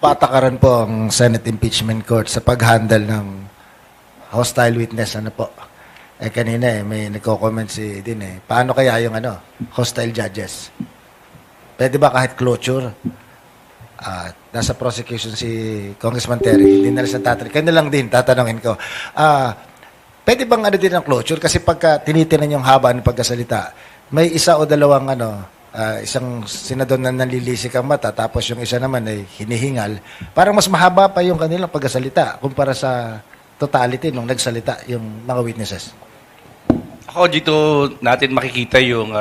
patakaran po ang Senate Impeachment Court sa pag-handle ng hostile witness, ano po. Kanina may nagko-comment si din paano kaya yung hostile judges? Pwede ba kahit closure? Nasa prosecution si Congressman Terry, hindi na rin tatanungin. Kaya na lang din, tatanungin ko. Pwede bang din ang closure? Kasi pagka tinitinan yung haba ng pagkasalita, may isa o dalawang isang senador na nanlilisik ang mata, tapos yung isa naman ay hinihingal. Parang mas mahaba pa yung kanilang pagkasalita kumpara sa totality nung nagsalita yung mga witnesses. Ako dito natin makikita yung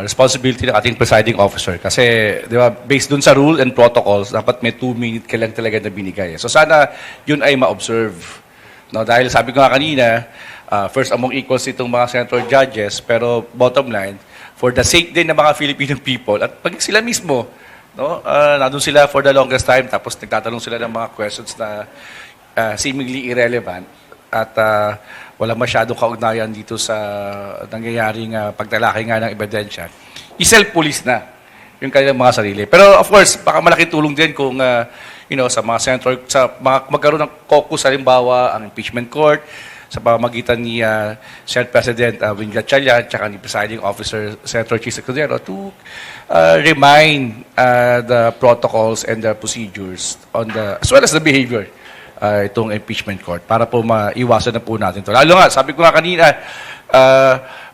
responsibility ng ating presiding officer. Kasi, di ba, based dun sa rule and protocols, dapat may 2 minutes ka lang talaga na binigay. So sana yun ay ma-observe. No, dahil sabi ko nga kanina, first among equals itong mga senator judges, pero bottom line, for the sake din ng mga Filipino people, at pag sila mismo, no, nandun sila for the longest time, tapos nagtatanong sila ng mga questions na seemingly irrelevant, at wala masyadong kaugnayan dito sa nangyayaring pagtalakay nga ng ebidensya, i-self-police na yung kanilang mga sarili. Pero of course, baka malaking tulong din kung sa mga senator, sa magkaroon ng caucus, halimbawa, ang impeachment court, sa pamamagitan ni Senate President Win Gatchalian at ni Presiding Officer Senator Chis Escudero to remind the protocols and the procedures on as well as the behavior itong impeachment court para po maiwasan na po natin ito. Lalo nga, sabi ko nga kanina,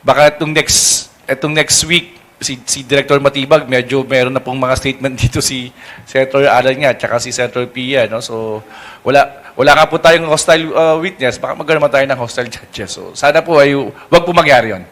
baka itong next week, si Director Matibag, medyo meron na pong mga statement dito si Senator Alan nga, tsaka si Senator Pia, no? So, wala nga po tayong hostile witness, baka magkaroon tayo ng hostile judges. So, sana po ay wag po mangyari yun.